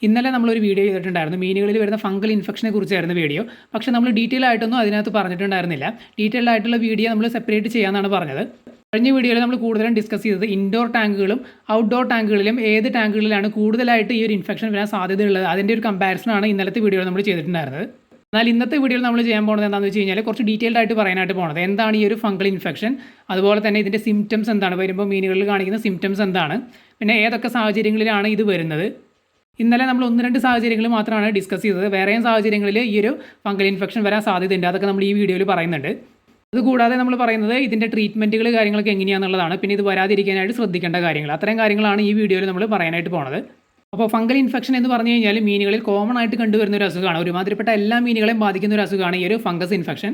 ഇന്നലെ നമ്മളൊരു വീഡിയോ ചെയ്തിട്ടുണ്ടായിരുന്നു. മീനുകളിൽ വരുന്ന ഫംഗൽ ഇൻഫെക്ഷനെ കുറിച്ചായിരുന്നു വീഡിയോ. പക്ഷേ നമ്മൾ ഡീറ്റെയിൽ ആയിട്ടൊന്നും അതിനകത്ത് പറഞ്ഞിട്ടുണ്ടായിരുന്നില്ല. ഡീറ്റെയിൽഡ് ആയിട്ടുള്ള വീഡിയോ നമ്മൾ സെപ്പറേറ്റ് ചെയ്യാമെന്നാണ് പറഞ്ഞത്. കഴിഞ്ഞ വീഡിയോയിൽ നമ്മൾ കൂടുതലും ഡിസ്കസ് ചെയ്തത് ഇൻഡോർ ടാങ്കുകളും ഔട്ട്ഡോർ ടാങ്കുകളിലും ഏത് ടാങ്കുകളിലാണ് കൂടുതലായിട്ട് ഈ ഒരു ഇൻഫെക്ഷൻ വരാൻ സാധ്യതയുള്ളത് അതിൻ്റെ ഒരു കമ്പാരിസനാണ് ഇന്നലത്തെ വീഡിയോയിൽ നമ്മൾ ചെയ്തിട്ടുണ്ടായിരുന്നത്. എന്നാൽ ഇന്നത്തെ വീഡിയോയിൽ നമ്മൾ ചെയ്യാൻ പോകുന്നത് എന്താണെന്ന് വെച്ച് കഴിഞ്ഞാൽ കുറച്ച് ഡീറ്റെയിൽഡ് ആയിട്ട് പറയാനായിട്ട് പോകുന്നത് എന്താണ് ഈ ഒരു ഫംഗൽ ഇൻഫെക്ഷൻ, അതുപോലെ തന്നെ ഇതിൻ്റെ സിംറ്റംസ് എന്താണ്, വരുമ്പോൾ മീനുകളിൽ കാണിക്കുന്ന സിംറ്റംസ് എന്താണ്, പിന്നെ ഏതൊക്കെ സാഹചര്യങ്ങളിലാണ് ഇത് വരുന്നത്. ഇന്നലെ നമ്മൾ 1-2 സാഹചര്യങ്ങൾ മാത്രമാണ് ഡിസ്കസ് ചെയ്തത്. വേറെയും സാഹചര്യങ്ങളിൽ ഈ ഒരു ഫംഗൽ ഇൻഫെക്ഷൻ വരാൻ സാധ്യതയുണ്ട്. അതൊക്കെ നമ്മൾ ഈ വീഡിയോയിൽ പറയുന്നുണ്ട്. അതുകൂടാതെ നമ്മൾ പറയുന്നത് ഇതിൻ്റെ ട്രീറ്റ്മെൻറ്റുകൾ കാര്യങ്ങളൊക്കെ എങ്ങനെയാണെന്നുള്ളതാണ്. പിന്നെ ഇത് വരാതിരിക്കാനായിട്ട് ശ്രദ്ധിക്കേണ്ട കാര്യങ്ങൾ, അത്തരം കാര്യങ്ങളാണ് ഈ വീഡിയോയിൽ നമ്മൾ പറയാനായിട്ട് പോകുന്നത്. അപ്പോൾ ഫംഗൽ ഇൻഫെക്ഷൻ എന്ന് പറഞ്ഞു കഴിഞ്ഞാൽ മീനുകളിൽ കോമൺ ആയിട്ട് കണ്ടുവരുന്ന ഒരു അസുഖമാണ്. ഒരുമാതിരിപ്പെട്ട എല്ലാ മീനുകളെയും ബാധിക്കുന്ന ഒരു അസുഖമാണ് ഈ ഒരു ഫംഗസ് ഇൻഫെക്ഷൻ.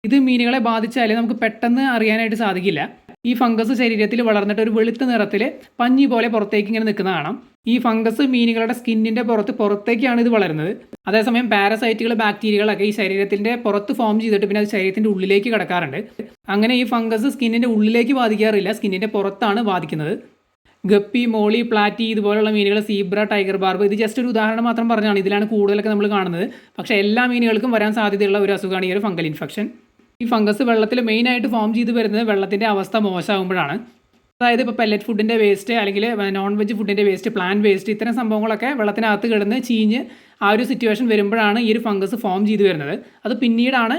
ഇത് മീനുകളെ ബാധിച്ചാൽ നമുക്ക് പെട്ടെന്ന് അറിയാനായിട്ട് സാധിക്കില്ല. ഈ ഫംഗസ് ശരീരത്തിൽ വളർന്നിട്ട് ഒരു വെളുത്ത നിറത്തിൽ പഞ്ഞി പോലെ പുറത്തേക്ക് ഇങ്ങനെ നിൽക്കുന്ന കാണാം. ഈ ഫംഗസ് മീനുകളുടെ സ്കിന്നിൻ്റെ പുറത്തേക്കാണ് ഇത് വളരുന്നത്. അതേസമയം പാരസൈറ്റുകൾ, ബാക്ടീരിയകളൊക്കെ ഈ ശരീരത്തിൻ്റെ പുറത്ത് ഫോം ചെയ്തിട്ട് പിന്നെ അത് ശരീരത്തിൻ്റെ ഉള്ളിലേക്ക് കടക്കാറുണ്ട്. അങ്ങനെ ഈ ഫംഗസ് സ്കിന്നിൻ്റെ ഉള്ളിലേക്ക് ബാധിക്കാറില്ല, സ്കിന്നിൻ്റെ പുറത്താണ് ബാധിക്കുന്നത്. ഗപ്പി, മോളി, പ്ലാറ്റി ഇതുപോലുള്ള മീനുകൾ, സീബ്ര, ടൈഗർ ബാർബ്, ഇത് ജസ്റ്റ് ഒരു ഉദാഹരണം മാത്രം പറഞ്ഞാണ്. ഇതിലാണ് കൂടുതലൊക്കെ നമ്മൾ കാണുന്നത്. പക്ഷേ എല്ലാ മീനുകൾക്കും വരാൻ സാധ്യതയുള്ള ഒരു അസുഖമാണ് ഈ ഒരു ഫംഗൽ ഇൻഫെക്ഷൻ. ഈ ഫംഗസ് വെള്ളത്തിൽ മെയിനായിട്ട് ഫോം ചെയ്ത് വരുന്നത് വെള്ളത്തിൻ്റെ അവസ്ഥ മോശമാകുമ്പോഴാണ്. അതായത് ഇപ്പോൾ പെല്ലറ്റ് ഫുഡിൻ്റെ വേസ്റ്റ്, അല്ലെങ്കിൽ നോൺ വെജ് ഫുഡിൻ്റെ വേസ്റ്റ്, പ്ലാന്റ് വേസ്റ്റ്, ഇത്തരം സംഭവങ്ങളൊക്കെ വെള്ളത്തിനകത്ത് കിടന്ന് ചീഞ്ഞ് ആ ഒരു സിറ്റുവേഷൻ വരുമ്പോഴാണ് ഈ ഒരു ഫംഗസ് ഫോം ചെയ്ത് വരുന്നത്. അത് പിന്നീടാണ്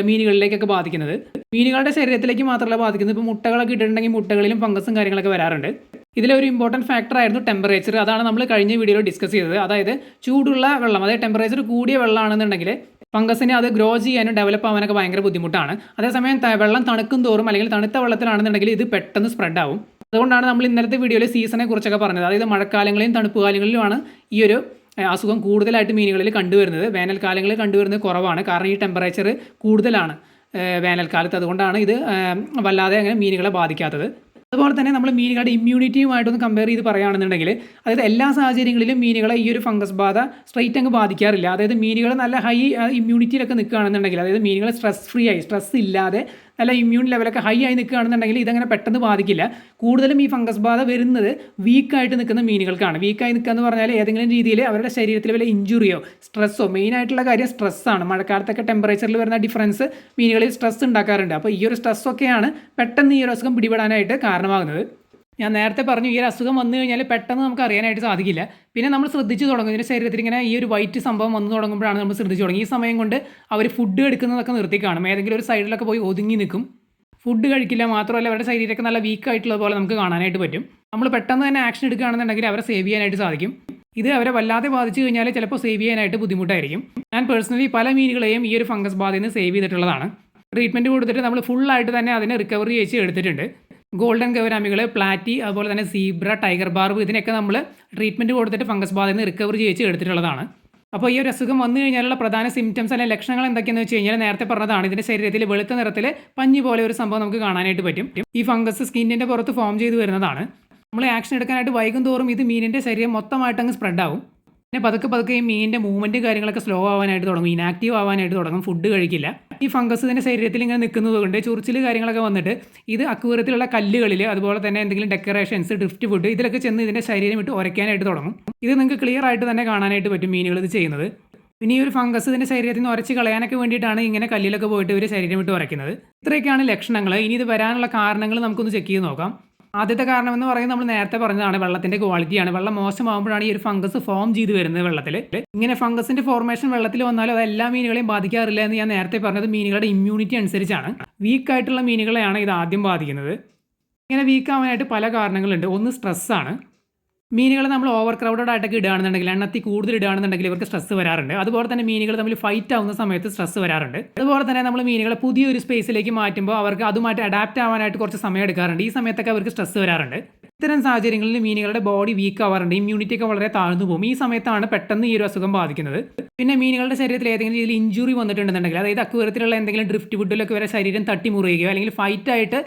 മീനുകളിലേക്കൊക്കെ ബാധിക്കുന്നത്. മീനുകളുടെ ശരീരത്തിലേക്ക് മാത്രമല്ല ബാധിക്കുന്നത്. ഇപ്പോൾ മുട്ടകളൊക്കെ ഇട്ടിട്ടുണ്ടെങ്കിൽ മുട്ടകളിലും ഫംഗസും കാര്യങ്ങളൊക്കെ വരാറുണ്ട്. ഇതിലൊരു ഇമ്പോർട്ടൻറ്റ് ഫാക്ടർ ആയിരുന്നു ടെമ്പറേച്ചർ. അതാണ് നമ്മൾ കഴിഞ്ഞ വീഡിയോയിൽ ഡിസ്കസ് ചെയ്തത്. അതായത് ചൂടുള്ള വെള്ളം, അതായത് ടെമ്പറേച്ചർ കൂടിയ വെള്ളമാണെന്നുണ്ടെങ്കിൽ ഫംഗസിനെ അത് ഗ്രോ ചെയ്യാനും ഡെവലപ്പ് ആവാനൊക്കെ ഭയങ്കര ബുദ്ധിമുട്ടാണ്. അതേസമയം വെള്ളം തണുക്കും തോറും, അല്ലെങ്കിൽ തണുത്ത വെള്ളത്തിലാണെന്നുണ്ടെങ്കിൽ ഇത് പെട്ടെന്ന് സ്പ്രെഡ് ആവും. അതുകൊണ്ടാണ് നമ്മൾ ഇന്നലത്തെ വീഡിയോയിൽ സീസണെ കുറിച്ചൊക്കെ പറഞ്ഞത്. അതായത് മഴക്കാലങ്ങളിലും തണുപ്പ് കാലങ്ങളിലുമാണ് ഈ ഒരു അസുഖം കൂടുതലായിട്ട് മീനുകളിൽ കണ്ടുവരുന്നത്. വേനൽക്കാലങ്ങളിൽ കണ്ടുവരുന്നത് കുറവാണ്. കാരണം ഈ ടെമ്പറേച്ചർ കൂടുതലാണ് വേനൽക്കാലത്ത്. അതുകൊണ്ടാണ് ഇത് വല്ലാതെ അങ്ങനെ മീനുകളെ ബാധിക്കാത്തത്. അതുപോലെ തന്നെ നമ്മൾ മീനുകളുടെ ഇമ്മ്യൂണിറ്റിയുമായിട്ടൊന്ന് കമ്പയർ ചെയ്ത് പറയുകയാണെന്നുണ്ടെങ്കിൽ, അതായത് എല്ലാ സാഹചര്യങ്ങളിലും മീനുകളെ ഈ ഒരു ഫംഗസ് ബാധ സ്ട്രൈറ്റ് അങ്ങ് ബാധിക്കാറില്ല. അതായത് മീനുകൾ നല്ല ഹൈ ഇമ്മ്യൂണിറ്റിയിലൊക്കെ നിൽക്കുകയാണെന്നുണ്ടെങ്കിൽ, അതായത് മീനുകൾ സ്ട്രെസ് ഇല്ലാതെ നല്ല ഇമ്മ്യൂൺ ലെവലൊക്കെ ഹൈ ആയി നിൽക്കുകയാണെന്നുണ്ടെങ്കിൽ ഇതങ്ങനെ പെട്ടെന്ന് ബാധിക്കില്ല. കൂടുതലും ഈ ഫംഗസ് ബാധ വരുന്നത് വീക്കായിട്ട് നിൽക്കുന്ന മീനുകൾക്കാണ്. വീക്കായി നിൽക്കുക എന്ന് പറഞ്ഞാൽ ഏതെങ്കിലും രീതിയിൽ അവരുടെ ശരീരത്തിൽ വല്ല ഇഞ്ചുറിയോ സ്ട്രെസ്സോ, മെയിനായിട്ടുള്ള കാര്യം സ്ട്രെസ്സാണ്. മഴക്കാലത്തൊക്കെ ടെമ്പറേച്ചറിൽ വരുന്ന ഡിഫറൻസ് മീനുകളിൽ സ്ട്രെസ് ഉണ്ടാക്കാറുണ്ട്. അപ്പോൾ ഈ ഒരു സ്ട്രെസ്സൊക്കെയാണ് പെട്ടെന്ന് ഈ ഒരു അസുഖം പിടിപെടാനായിട്ട് കാരണമാകുന്നത്. ഞാൻ നേരത്തെ പറഞ്ഞു, ഈ ഒരു അസുഖം വന്നു കഴിഞ്ഞാൽ പെട്ടെന്ന് നമുക്ക് അറിയാനായിട്ട് സാധിക്കില്ല. പിന്നെ നമ്മൾ ശ്രദ്ധിച്ചു തുടങ്ങും. ഇതിൻ്റെ ശരീരത്തിൽ ഇങ്ങനെ ഈ ഒരു വൈറ്റ് സംഭവം വന്നു തുടങ്ങുമ്പോഴാണ് നമ്മൾ ശ്രദ്ധിച്ചു തുടങ്ങി. ഈ സമയം കൊണ്ട് അവർ ഫുഡ് എടുക്കുന്നതൊക്കെ നിർത്തി കാണും. ഏതെങ്കിലും ഒരു സൈഡിലൊക്കെ പോയി ഒതുങ്ങി നിൽക്കും. ഫുഡ് കഴിക്കില്ല. മാത്രമല്ല അവരുടെ ശരീരമൊക്കെ നല്ല വീക്കായിട്ടുള്ളത് പോലെ നമുക്ക് കാണാനായിട്ട് പറ്റും. നമ്മൾ പെട്ടെന്ന് തന്നെ ആക്ഷൻ എടുക്കുകയാണെന്നുണ്ടെങ്കിൽ അവരെ സേവ് ചെയ്യാനായിട്ട് സാധിക്കും. ഇത് അവരെ വല്ലാതെ ബാധിച്ചു കഴിഞ്ഞാൽ ചിലപ്പോൾ സേവ് ചെയ്യാനായിട്ട് ബുദ്ധിമുട്ടായിരിക്കും. ഞാൻ പേഴ്സണലി പല മീനുകളെയും ഈ ഒരു ഫംഗസ് ബാധയിൽ നിന്ന് സേവ് ചെയ്തിട്ടുള്ളതാണ്. ട്രീറ്റ്മെൻറ്റ് കൊടുത്തിട്ട് നമ്മൾ ഫുള്ളായിട്ട് തന്നെ അതിനെ റിക്കവറി ചെയ്ത് എടുത്തിട്ടുണ്ട്. ഗോൾഡൻ ഗൗരാമികൾ, പ്ലാറ്റി, അതുപോലെ തന്നെ സീബ്ര, ടൈഗർ ബാർബ്, ഇതിനൊക്കെ നമ്മൾ ട്രീറ്റ്മെൻറ്റ് കൊടുത്തിട്ട് ഫംഗസ് ബാധയിൽ നിന്ന് റിക്കവർ ചെയ്ത് എടുത്തിട്ടുള്ളതാണ്. അപ്പോൾ ഈ ഒരു അസുഖം വന്നു കഴിഞ്ഞാലുള്ള പ്രധാന സിംറ്റംസ് അല്ലെങ്കിൽ ലക്ഷണങ്ങൾ എന്തൊക്കെയാണെന്ന് വെച്ച് കഴിഞ്ഞാൽ നേരത്തെ പറഞ്ഞതാണ്. ഇതിൻ്റെ ശരീരത്തിൽ വെളുത്ത നിറത്തിൽ പഞ്ഞി പോലെ ഒരു സംഭവം നമുക്ക് കാണാനായിട്ട് പറ്റും. ഈ ഫംഗസ് സ്കിന്നിൻ്റെ പുറത്ത് ഫോം ചെയ്ത് വരുന്നതാണ്. നമ്മൾ ആക്ഷൻ എടുക്കാനായിട്ട് വൈകും തോറും ഇത് മീനിൻ്റെ ശരീരം മൊത്തമായിട്ട് അങ്ങ് സ്പ്രെഡ് ആവും. പിന്നെ പതുക്കെ ഈ മീനിൻ്റെ മൂവ്മെൻറ്റ് കാര്യങ്ങളൊക്കെ സ്ലോ ആവാനായിട്ട് തുടങ്ങും, ഇനാക്റ്റീവ് ആവാനായിട്ട് തുടങ്ങും, ഫുഡ് കഴിക്കില്ല. ഈ ഫംഗസ് ഇതിൻ്റെ ശരീരത്തിൽ ഇങ്ങനെ നിൽക്കുന്നത് കൊണ്ട് ചൊറിച്ചിൽ കാര്യങ്ങളൊക്കെ വന്നിട്ട് ഇത് അക്വേറിയത്തിലുള്ള കല്ലുകളിൽ, അതുപോലെ തന്നെ എന്തെങ്കിലും ഡെക്കറേഷൻസ്, ഡ്രിഫ്റ്റ് ഫുഡ്, ഇതിലൊക്കെ ചെന്ന് ഇതിൻ്റെ ശരീരം വിട്ട് ഉരയ്ക്കാനായിട്ട് തുടങ്ങും. ഇത് നിങ്ങൾക്ക് ക്ലിയർ ആയിട്ട് തന്നെ കാണാനായിട്ട് പറ്റും മീനുകൾ ഇത് ചെയ്യുന്നത്. പിന്നെ ഈ ഒരു ഫംഗസ് ഇതിൻ്റെ ശരീരത്തിൽ നിന്ന് ഉരച്ച് കളയാനൊക്കെ വേണ്ടിയിട്ടാണ് ഇങ്ങനെ കല്ലിലൊക്കെ പോയിട്ട് ഇവർ ശരീരം വിട്ട് ഉരയ്ക്കുന്നത്. ഇത്രയൊക്കെയാണ് ലക്ഷണങ്ങൾ. ഇനി ഇത് വരാനുള്ള കാരണങ്ങൾ നമുക്കൊന്ന് ചെക്ക് ചെയ്ത് നോക്കാം. ആദ്യത്തെ കാരണം എന്ന് പറയുന്നത് നമ്മൾ നേരത്തെ പറഞ്ഞതാണ്, വെള്ളത്തിൻ്റെ ക്വാളിറ്റിയാണ്. വെള്ളം മോശമാകുമ്പോഴാണ് ഈ ഒരു ഫംഗസ് ഫോം ചെയ്ത് വരുന്നത് വെള്ളത്തിൽ. ഇങ്ങനെ ഫംഗസിൻ്റെ ഫോർമേഷൻ വെള്ളത്തിൽ വന്നാലും അത് എല്ലാ മീനുകളെയും ബാധിക്കാറില്ല എന്ന് ഞാൻ നേരത്തെ പറഞ്ഞത് മീനുകളുടെ ഇമ്മ്യൂണിറ്റി അനുസരിച്ചാണ്. വീക്കായിട്ടുള്ള മീനുകളെയാണ് ഇത് ആദ്യം ബാധിക്കുന്നത്. ഇങ്ങനെ വീക്കാവാനായിട്ട് പല കാരണങ്ങളുണ്ട്. ഒന്ന് സ്ട്രെസ്സാണ്. മീനുകളെ നമ്മൾ ഓവർ ക്രൗഡഡ് ആയിട്ടൊക്കെ ഇടുകയാണെന്നുണ്ടെങ്കിൽ, എണ്ണത്തിൽ കൂടുതൽ ഇടുകയാണെന്നുണ്ടെങ്കിൽ ഇവർക്ക് സ്ട്രെസ് വരാറുണ്ട്. അതുപോലെ തന്നെ മീനുകൾ തമ്മിൽ ഫൈറ്റ് ആവുന്ന സമയത്ത് സ്ട്രെസ് വരാറുണ്ട്. അതുപോലെ തന്നെ നമ്മൾ മീനുകളെ പുതിയൊരു സ്പേസിലേക്ക് മാറ്റുമ്പോൾ അവർക്ക് അതുമായിട്ട് അഡാപ്റ്റ് ആവാനായിട്ട് കുറച്ച് സമയം എടുക്കാറുണ്ട്. ഈ സമയത്തൊക്കെ അവർക്ക് സ്ട്രെസ് വരാറുണ്ട്. ഇത്തരം സാഹചര്യങ്ങളിൽ മീനുകളുടെ ബോഡി വീക്ക് ആവാറുണ്ട്, ഇമ്മ്യൂണിറ്റി ഒക്കെ വളരെ താഴ്ന്നു പോകും. ഈ സമയത്താണ് പെട്ടെന്ന് ഈ ഒരു അസുഖം ബാധിക്കുന്നത്. പിന്നെ മീനുകളുടെ ശരീരത്തിൽ ഏതെങ്കിലും രീതിയിൽ ഇഞ്ചുറി വന്നിട്ടുണ്ടെന്നുണ്ടെങ്കിൽ, അതായത് അക്വേറിയത്തിലുള്ള എന്തെങ്കിലും ഡ്രിഫ്റ്റ് ഫുഡിലൊക്കെ വരെ ശരീരം തട്ടി മുറിയുകയോ അല്ലെങ്കിൽ ഫൈറ്റായിട്ട്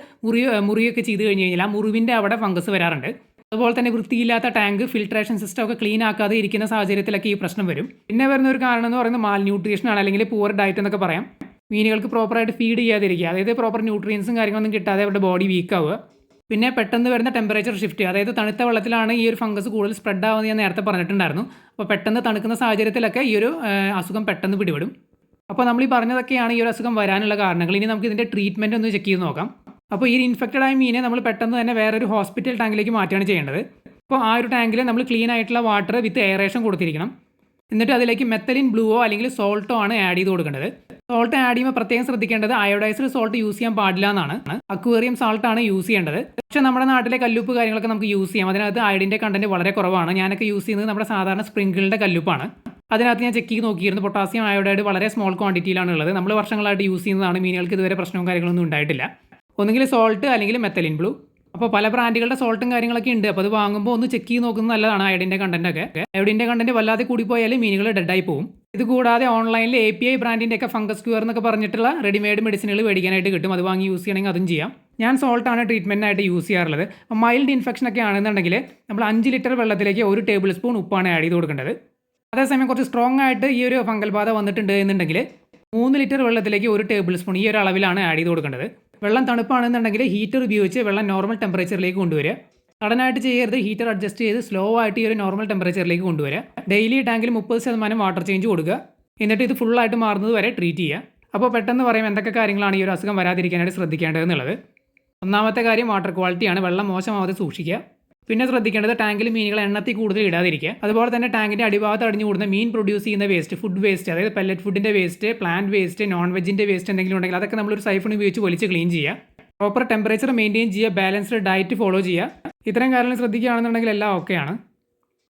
മുറിയൊക്കെ ചെയ്ത് കഴിഞ്ഞ് കഴിഞ്ഞാൽ ആ മുറിവിൻ്റെ അവിടെ ഫംഗസ് വരാറുണ്ട്. അതുപോലെ തന്നെ വൃത്തിയില്ലാത്ത ടാങ്ക്, ഫിൽട്രേഷൻ സിസ്റ്റം ഒക്കെ ക്ലീൻ ആക്കാതെ ഇരിക്കുന്ന സാഹചര്യത്തിലൊക്കെ ഈ പ്രശ്നം വരും. പിന്നെ വരുന്ന ഒരു കാരണം എന്ന് പറയുന്നത് മാൽ ന്യൂട്രീഷനാണ്, അല്ലെങ്കിൽ പുവർ ഡയറ്റ് എന്നൊക്കെ പറയാം. മീനുകൾക്ക് പ്രോപ്പറായിട്ട് ഫീഡ് ചെയ്യാതിരിക്കുക, അതായത് പ്രോപ്പർ ന്യൂട്രിയൻസും കാര്യങ്ങളൊന്നും കിട്ടാതെ അവരുടെ ബോഡി വീക്ക് ആവുക. പിന്നെ പെട്ടെന്ന് വരുന്ന ടെമ്പറേച്ചർ ഷിഫ്റ്റ്, അതായത് തണുത്ത വെള്ളത്തിലാണ് ഈ ഒരു ഫംഗസ് കൂടുതൽ സ്പ്രെഡ് ആവുന്നത് ഞാൻ നേരത്തെ പറഞ്ഞിട്ടുണ്ടായിരുന്നു. അപ്പോൾ പെട്ടെന്ന് തണുക്കുന്ന സാഹചര്യത്തിലൊക്കെ ഈ ഒരു അസുഖം പെട്ടെന്ന് പിടിപെടും. അപ്പോൾ നമ്മൾ ഈ പറഞ്ഞതൊക്കെയാണ് ഈ ഒരു അസുഖം വരാനുള്ള കാരണങ്ങൾ. ഇനി നമുക്ക് ഇതിൻ്റെ ട്രീറ്റ്മെൻറ്റ് ഒന്ന് ചെക്ക് ചെയ്ത് നോക്കാം. അപ്പോൾ ഈ ഇൻഫെക്റ്റഡ് ആയ മീനെ നമ്മൾ പെട്ടെന്ന് തന്നെ വേറൊരു ഹോസ്പിറ്റൽ ടാങ്കിലേക്ക് മാറ്റുകയാണ് ചെയ്യേണ്ടത്. അപ്പോൾ ആ ഒരു ടാങ്കിൽ നമ്മൾ ക്ലീൻ ആയിട്ടുള്ള വാട്ടർ വിത്ത് എയറേഷൻ കൊടുത്തിരിക്കണം. എന്നിട്ട് അതിലേക്ക് മെത്തലിൻ ബ്ലൂവോ അല്ലെങ്കിൽ സോൾട്ടോ ആണ് ആഡ് ചെയ്ത് കൊടുക്കേണ്ടത്. സോൾട്ട് ആഡ് ചെയ്യുമ്പോൾ പ്രത്യേകം ശ്രദ്ധിക്കേണ്ടത് അയോഡൈസ്ഡ് സോൾട്ട് യൂസ് ചെയ്യാൻ പാടില്ല എന്നാണ്. അക്വേറിയം സാൾട്ടാണ് യൂസ് ചെയ്യേണ്ടത്. പക്ഷേ നമ്മുടെ നാട്ടിലെ കല്ലുപ്പ് കാര്യങ്ങളൊക്കെ നമുക്ക് യൂസ് ചെയ്യാം. അതിനകത്ത് അയഡിൻ്റെ കണ്ടന്റ് വളരെ കുറവാണ്. ഞാനൊക്കെ യൂസ് ചെയ്യുന്നത് നമ്മുടെ സാധാരണ സ്പ്രിങ്കിളിൻ്റെ കല്ലുപ്പാണ്. അതിനകത്ത് ഞാൻ ചെക്ക് ചെയ്ത് നോക്കിയിരുന്നു. പൊട്ടാസ്യം അയോഡൈഡ് വളരെ സ്മോൾ ക്വാണ്ടിറ്റിയിലാണ് ഉള്ളത്. നമ്മൾ വർഷങ്ങളായിട്ട് യൂസ് ചെയ്യുന്നതാണ്. മീനുകൾക്ക് ഇതുവരെ പ്രശ്നവും കാര്യങ്ങളൊന്നും ഉണ്ടായിട്ടില്ല. ഒന്നുകിൽ സോൾട്ട് അല്ലെങ്കിൽ മെത്തലിൻ ബ്ലൂ. അപ്പോൾ പല ബ്രാൻഡുകളുടെ സോൾട്ടും കാര്യങ്ങളൊക്കെ ഉണ്ട്. അപ്പോൾ അത് വാങ്ങുമ്പോൾ ഒന്ന് ചെക്ക് ചെയ്ത് നോക്കുന്നത് നല്ലതാണ്. അയഡിൻ്റെ കണ്ടൻറ്റൊക്കെ, അയഡിൻ്റെ കണ്ടന്റ് വല്ലാതെ കൂടിപ്പോയാൽ മീനുകൾ ഡെഡായി പോകും. ഇത് കൂടാതെ ഓൺലൈനിൽ API ബ്രാൻഡിൻ്റെ ഒക്കെ ഫംഗസ് ക്യൂർ എന്നൊക്കെ പറഞ്ഞിട്ടുള്ള റെഡിമെയ്ഡ് മെഡിസിനുകൾ മേടിക്കാനായിട്ട് കിട്ടും. അത് വാങ്ങി യൂസ് ചെയ്യണമെങ്കിൽ അതും ചെയ്യാം. ഞാൻ സോൾട്ടാണ് ട്രീറ്റ്മെൻറ്റിനായിട്ട് യൂസ് ചെയ്യാറുള്ളത്. അപ്പോൾ മൈൽഡ് ഇൻഫെക്ഷൻ ഒക്കെ ആണെന്നുണ്ടെങ്കിൽ നമ്മൾ 5 ലിറ്റർ വെള്ളത്തിലേക്ക് 1 ടേബിൾ സ്പൂൺ ഉപ്പാണ് ആഡ് ചെയ്ത് കൊടുക്കേണ്ടത്. അതേസമയം കുറച്ച് സ്ട്രോങ് ആയിട്ട് ഈ ഒരു ഫംഗൽ ബാധ വന്നിട്ടുണ്ട് എന്നുണ്ടെങ്കിൽ 3 ലിറ്റർ വെള്ളത്തിലേക്ക് 1 ടേബിൾ സ്പൂൺ ഈ ഒരു അളവിലാണ് ആഡ് ചെയ്ത് കൊടുക്കേണ്ടത്. വെള്ളം തണുപ്പാണെന്നുണ്ടെങ്കിൽ ഹീറ്റർ ഉപയോഗിച്ച് വെള്ളം നോർമൽ ടെമ്പറേച്ചറിലേക്ക് കൊണ്ടുവരിക. സഡനായിട്ട് ചെയ്യരുത്. ഹീറ്റർ അഡ്ജസ്റ്റ് ചെയ്ത് സ്ലോ ആയിട്ട് ഈ ഒരു നോർമൽ ടെമ്പറേച്ചറിലേക്ക് കൊണ്ടുവരിക. ഡെയിലി ടാങ്കിൽ 30% വാട്ടർ ചേഞ്ച് കൊടുക്കുക. എന്നിട്ട് ഇത് ഫുള്ളായിട്ട് മാറുന്നത് വരെ ട്രീറ്റ് ചെയ്യുക. അപ്പോൾ പെട്ടെന്ന് പറയും എന്തൊക്കെ കാര്യങ്ങളാണ് ഈ ഒരു അസുഖം വരാതിരിക്കാനായിട്ട് ശ്രദ്ധിക്കേണ്ടതെന്നുള്ളത്. ഒന്നാമത്തെ കാര്യം വാട്ടർ ക്വാളിറ്റിയാണ്. വെള്ളം മോശമാവാതെ സൂക്ഷിക്കുക. പിന്നെ ശ്രദ്ധിക്കേണ്ടത് ടാങ്കിൽ മീനുകൾ എണ്ണത്തിൽ കൂടുതൽ ഇടാതിരിക്കുക. അതുപോലെ തന്നെ ടാങ്കിൻ്റെ അടിഭാഗത്ത് അടിഞ്ഞു കൂടുന്ന മീൻ പ്രൊഡ്യൂസ് ചെയ്യുന്ന വേസ്റ്റ്, ഫുഡ് വേസ്റ്റ്, അതായത് പെല്ലറ്റ് ഫുഡിൻ്റെ വേസ്റ്റ്, പ്ലാന്റ് വേസ്റ്റ്, നോൺ വെജിൻ്റെ വേസ്റ്റ് എന്തെങ്കിലും ഉണ്ടെങ്കിൽ അതൊക്കെ നമ്മളൊരു സൈഫൺ ഉപയോഗിച്ച് വലിച്ച് ക്ലീൻ ചെയ്യുക. പ്രോപ്പർ ടെമ്പറേച്ചർ മെയിൻറ്റെയിൻ ചെയ്യുക. ബാലൻസ്ഡ് ഡയറ്റ് ഫോളോ ചെയ്യുക. ഇത്തരം കാര്യങ്ങൾ ശ്രദ്ധിക്കുകയാണെന്നുണ്ടെങ്കിൽ എല്ലാം ഓക്കെയാണ്.